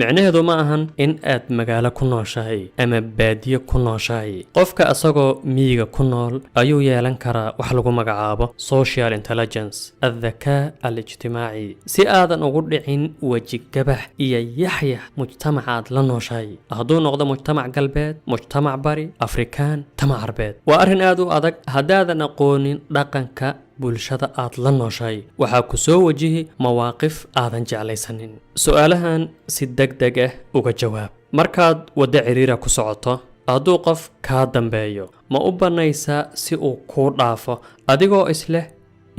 micnaheedu ma ahan in aad magaalo ku nooshahay ama baadiyo ku nooshahay. Qofka asagoo miyiga ku nool ayuu yeelan karaa wax lagu magacaabo social intelligence, adhakaa alijtimaaci, si aadan ugu dhicin weji gabax iyo yaxyax mujtamacaad la nooshahay, hadduu noqdo mujtamac galbeed, mujtamac bari, afrikaan, tama carbeed. waa arrin aad u adag haddaadan aqoonin dhaqanka bulshada aad la nooshahay. waxaa ku soo wajihi mawaaqif aadan jeclaysanin. su'aalahan si degdeg ah uga jawaab. markaad waddo ciriira ku socoto, hadduu qof kaa dambeeyo, ma u banaysaa si uu kuu dhaafo adigoo isleh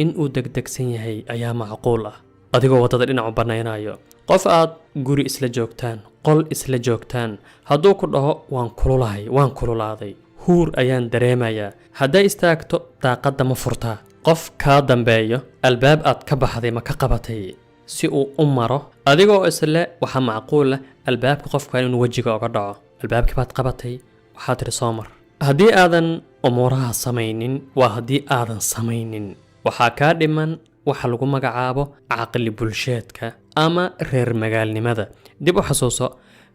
in uu degdegsan yahay ayaa macquul ah, adigoo waddada dhinac u banaynayo. qof aad guri isla joogtaan, qol isla joogtaan, hadduu ku dhaho waan kululaaday, huur ayaan dareemayaa, hadday istaagto daaqadda ma furtaa. qof kaa dambeeyo, albaab aad ka baxday ma ka qabatay si uu u maro, adigoo isle waxaa macquul ah albaabka qofkan inuu wejiga uga dhaco. albaabkii baad qabatay, waxaad tidhi soo mar. haddii aadan umuuraha samaynin, waa haddii aadan samaynin, waxaa kaa dhiman waxa lagu magacaabo caqli bulsheedka ama reer magaalnimada. dib u xasuuso,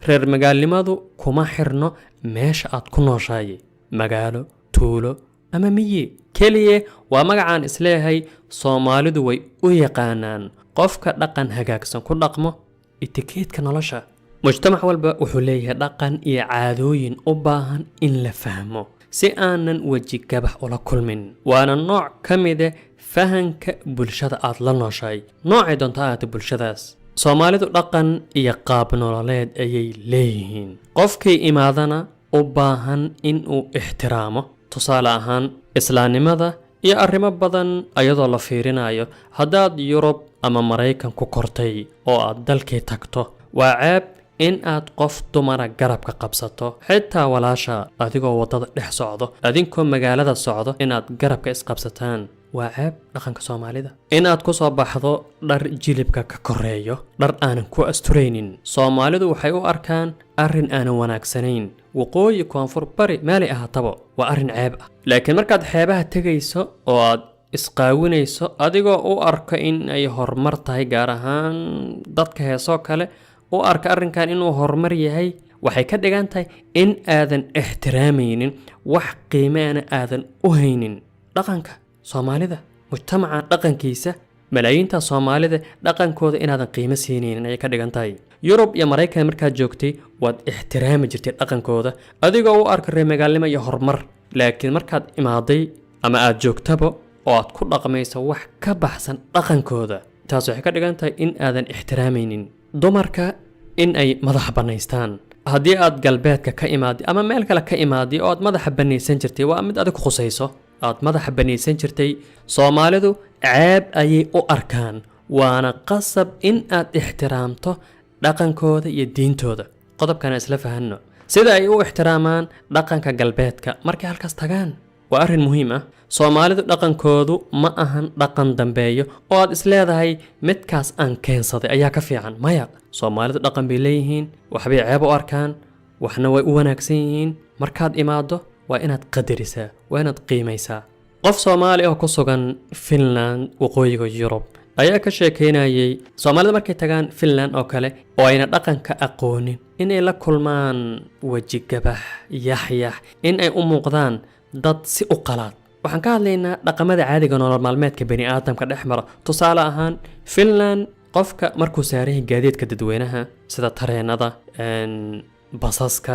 reer magaalnimadu kuma xirno meesha aad ku nooshahay, magaalo, tuulo ama miyi keliye. waa magacaan isleeyahay Soomaalidu way u yaqaanaan qofka dhaqan hagaagsan ku dhaqmo itikeedka nolosha. mujtamac walba wuxuu leeyahay dhaqan iyo caadooyin u baahan in la fahmo si aanan weji gabax ula kulmin. waana nooc ka mid ah fahanka bulshada aad la nooshahay, noocay doonto ahaata bulshadaas. Soomaalidu dhaqan iyo qaab nololeed ayay leeyihiin, qofkii imaadana u baahan in uu ixtiraamo. tusaale ahaan, islaamnimada iyo arrimo badan ayadoo la fiirinayo, haddaad Yurub ama Maraykan ku kortay oo aad dalkii tagto, waa ceeb in aad qof dumara garabka qabsato, xitaa walaasha, adigoo waddada dhex socdo, adinkoo magaalada socdo inaad garabka isqabsataan. waa ceeb dhaqanka Soomaalida. inaad ku soo baxdo dhar jilibka ka koreeyo, dhar aanan ku asturaynin, Soomaalidu waxay u arkaan arrin aanan wanaagsanayn. waqooyi, koonfur, bari, meelay ahaataba waa arrin ceeb ah. laakiin markaad xeebaha tegayso oo aad isqaawinayso adigoo u arka in ay horumar tahay, gaar ahaan dadka heesoo kale u arka arrinkan inuu horumar yahay, waxay ka dhigan tahay in aadan ixtiraamaynin, wax qiimeena aadan u haynin dhaqanka Soomaalida. mujtamaca dhaqankiisa, malaayiinta Soomaalida dhaqankooda inaadan qiimo siinaynin ayay ka dhigan tahay. Yurub iyo Maraykan markaad joogtay, waad ixtiraami jirtay dhaqankooda adigoo u arka reer magaalnimo iyo horumar. laakiin markaad imaaday ama aad joogtaba oo aad ku dhaqmayso wax ka baxsan dhaqankooda, taas waxay ka dhigan tahay in aadan ixtiraamaynin. dumarka in ay madaxa banaystaan, haddii aad galbeedka ka imaadi ama meel kale ka imaadi oo aad madaxa banaysan jirtay, waa mid adig khusayso, aad madaxa banaysan jirtay. Soomaalidu ceeb ayay u arkaan, waana qasab in aad ixtiraamto dhaqankooda iyo diintooda. qodobkana isla fahanno sida ay u ixtiraamaan dhaqanka galbeedka markay halkaas tagaan. waa arrin muhiim ah. Soomaalidu dhaqankoodu ma ahan dhaqan dambeeyo oo aad isleedahay midkaas aan keensaday ayaa ka fiican. maya, Soomaalidu dhaqan bay leeyihiin, waxbay ceeb u arkaan, waxna way u wanaagsan yihiin. markaad imaado waa inaad qadarisaa, waa inaad qiimaysaa. qof Soomaali ah oo ku sugan Finland, waqooyiga Yurub, ayaa ka sheekeynayay Soomaalida markay tagaan Finland oo kale oo ayna dhaqanka aqoonin, inay la kulmaan weji gabax, yaxyax, in ay u muuqdaan dad si u qalaad. waxaan ka hadlaynaa dhaqamada caadiga nolol maalmeedka bani'aadamka dhex mara. tusaale ahaan, Finland qofka markuu saarahay gaadiidka dadweynaha sida tareenada, basaska,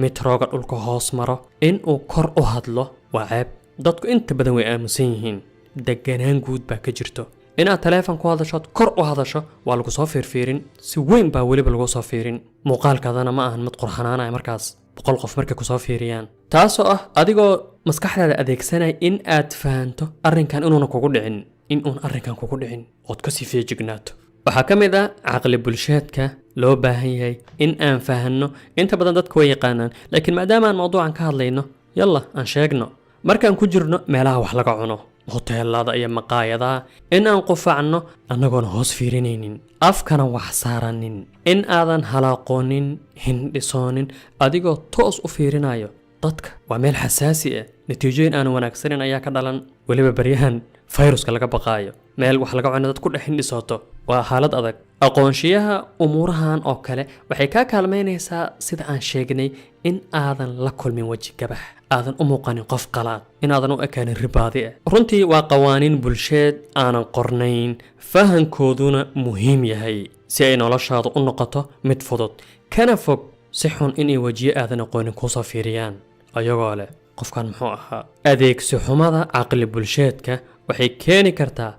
metroga dhulka hoos maro, in uu kor u hadlo waa ceeb. dadku inta badan way aamusan yihiin, deganaan guud baa ka jirto. inaad taleefon ku hadashood kor u hadasho waa lagu soo fiirfiirin, si weyn baa weliba lagu soo fiirin. muuqaalkaadana ma ahan mid qurxanaanaya markaas 100 qof markay ku soo fiiriyaan, taasoo ah adigoo maskaxdaada adeegsanaya in aad fahanto arrinkan inuuna kugu dhicin, in uun arrinkan kugu dhicin ood ka sii feejignaato. waxaa ka mid ah caqli bulsheedka loo baahan yahay in aan fahanno. inta badan dadku way yaqaanaan, laakiin maadaama aan mawduucan ka hadlayno, yalla aan sheegno. markaan ku jirno meelaha wax laga cuno, hoteelada iyo maqaayadaha, in aan qufacno annagoona hoos fiirinaynin, afkana wax saaranin, in aadan halaaqoonin, hindhisoonin, adigoo toos u fiirinayo. dadka waa meel xasaasi ah natiijooyin aan wanaagsaneyn ayaa ka dhalan waliba baryahan fayruska laga baqaayo meel wax laga cuno dad ku dhex hindhisooto waa xaalad adag aqoonshiyaha umuurahan oo kale waxay ka kaalmeynaysaa sida aan sheegnay in aadan la kulmin weji gabax aadan u muuqanin qof qalaad inaadan u ekaanin ribaadi ah runtii waa qawaaniin bulsheed aanan qornayn fahankooduna muhiim yahay si ay noloshaadu u noqoto mid fudud kana fog si xun inay wejiyo aadan aqoonin kusoo fiiriyaan ayagoo leh qofkan muxuu ahaa adeegsi xumada caqli bulsheedka waxay keeni kartaa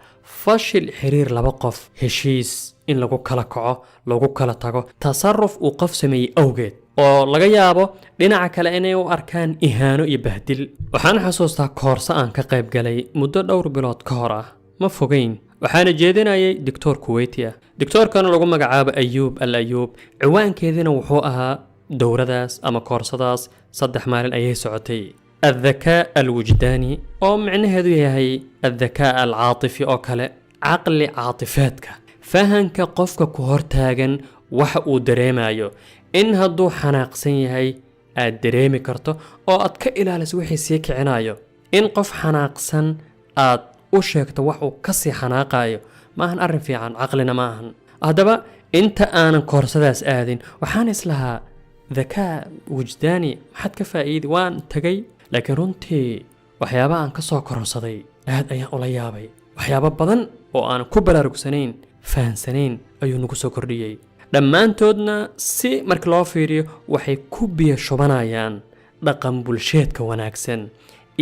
fashil xiriir laba qof heshiis in lagu kala kaco lagu kala tago tasarruf uu qof sameeyey awgeed oo laga yaabo dhinaca kale inay u arkaan ihaano iyo bahdil waxaan xasuustaa koorso aan ka qayb galay muddo dhowr bilood ka hor ah ma fogeyn waxaana jeedinayay doctor Kuwaiti ah doctorkana lagu magacaabo Ayuub Al-Ayuub ciwaankeedina wuxuu ahaa dowradaas ama koorsadaas 3 maalin ayay socotay الذكاء الوجداني أو معنى هذه هي الذكاء العاطفي أو كلا عقل عاطفاتك فهنك قفك كهرتاجن وحقو دريمايو إن هدو حناقسن هي الدريمي كرتو أو أتك إلى لسوحي سيك عنايو إن قف حناقسن أشيكت وحقو كسي حناقايو ما هنعرف في عن عقلنا ما هن هذا أنت أنا كورسداس آذين وحانس لها ذكاء وجداني حد كفايد وان تجي لكن runtii waxyaabo aan ka soo kororsaday aad ayaan ula yaabay waxyaabo badan oo aan ku baraarugsanayn fahansanayn ayuu nagu soo kordhiyay dhammaantoodna si marka loo fiiriyo waxay ku biyo shubanayaan dhaqan bulsheedka wanaagsan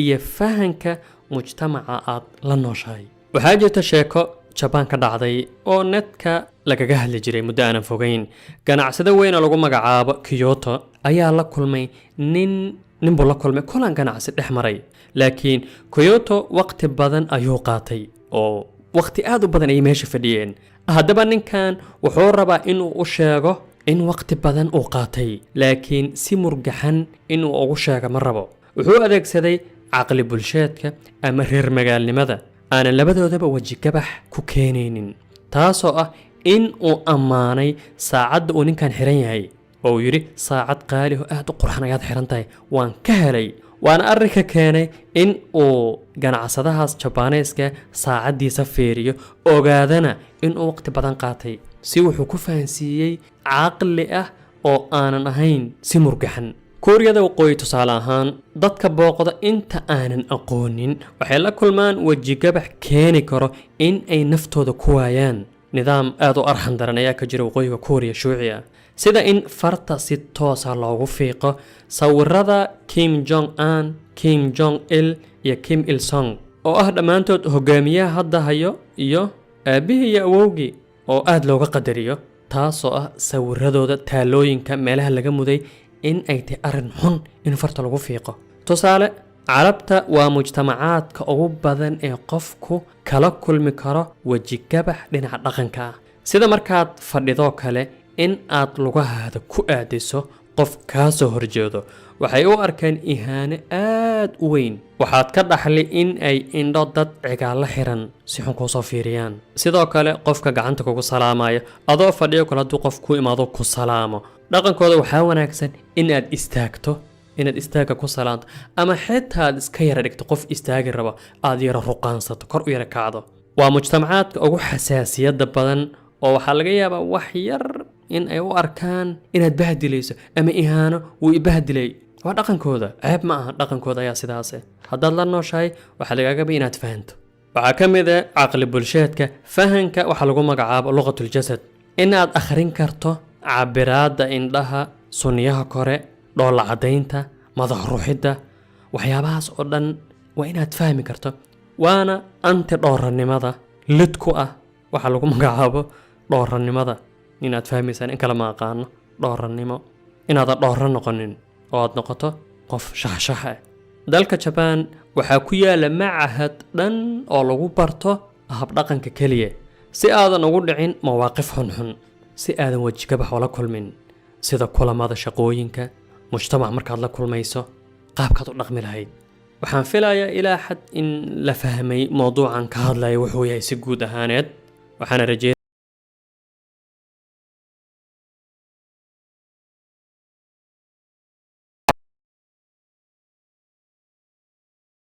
iyo fahanka mujtamaca aad la nooshahay waxaa jirta sheeko Japan ka dhacday oo netka lagaga hadli jiray muddo aan fogeyn ganacsade weyn oo lagu magacaabo Kyoto ayaa la kulmay nin buu la kulmay kulan ganacsi dhex maray laakiin Kyoto waqti badan ayuu qaatay oo waqti aad u badan ay meesha fadhiyeen haddaba ninkan wuxuu rabaa inuu u sheego in waqti badan uu qaatay laakiin si murgaxan inuu ugu sheego ma rabo wuxuu adeegsaday caqli bulsheedka ama reer magaalnimada aanan labadoodaba waji gabax ku keenaynin taasoo ah in uu ammaanay saacadda uu ninkan xiran yahay oo yiri saacad qaali ah aad u qurxan ayaad xiran tahay waan ka helay waana arrinka keenay in uu ganacsadahaas Japaneeska saacadiisa fiiriyo ogaadana in uu waqti badan qaatay si wuxuu ku fahansiiyay caqli ah oo aanan ahayn si murgaxan Kuuriyada Waqooyi tusaale ahaan dadka booqda inta aanan aqoonin waxay la kulmaan waji gabax keeni karo in ay naftooda ku waayaan nidaam aad u arxan daran ayaa ka jira waqooyiga Kuuriya Shuuciga sida in farta si toos ah loogu fiiqo sawirada Kim Jong Un, Kim Jong Il iyo Kim Il Sung oo ah dhamaantood hogaamiyaha hadda hayo iyo aabihii iyo awowgii oo aad looga qadariyo taasoo ah sawiradooda taalooyinka meelaha laga muday in ay tahay arrin xun in farta lagu fiiqo tusaale carabta waa mujtamacaadka ugu badan ee qofku kala kulmi karo waji gabax dhinaca dhaqanka sida markaad fadhido kale in aad lugahaada ku aadiso qof ka soo horjeedo waxay u arkaan ihaane aad u weyn waxaad ka dhaxli in ay indho dad cigaal xiran si xun ku soo fiiriyaan sidoo kale qofka gacanta kugu salaamaya adoo fadhiyo kala du qof ku imaado ku salaamo dhaqankooda waxaa wanaagsan in aad istaagto inaad istaaga ku salaanto ama xitaa aad iska yara dhigto qof istaagi raba aad yara ruqaansato kor u yara kacdo waa mujtamacaadka ugu xasaasiyada badan oo waxaa laga yaabaa wax yar in ay u arkaan inaad bahdilayso ama ihaano uu ibahdilay waa dhaqankooda ceeb ma aha dhaqankooda ayaa sidaas haddaad la nooshahay waxaa lagaaga baa inaad fahanto waxaa ka mid ah caqli bulsheedka fahanka waxaa lagu magacaabo luqatul jasad inaad akhrin karto cabiraada indhaha sunniyaha kore dhoolla cadaynta madax ruuxidda waxyaabahaas oo dhan waa inaad fahmi karto waana anti dhooranimada lid ku ah waxaa lagu magacaabo dhooranimada inaad fahmaysaan in kala ma aqaano dhooranimo inaad dhooran noqonin oo aad noqoto qof shaxshax ah dalka Japan waxaa ku yaala macahad dhan oo lagu barto hab dhaqanka kaliya si aadan ugu dhicin mawaaqif xunxun si aadan waji gabax wala kulmin sida kulamada shaqooyinka mujtamac markaad la kulmayso qaabkaad u dhaqmi lahayd waxaan filayaa ilaa xad in la fahmay mowduucan ka hadlaya wuxuu yahay si guud ahaaneed waxaan rajaynayaa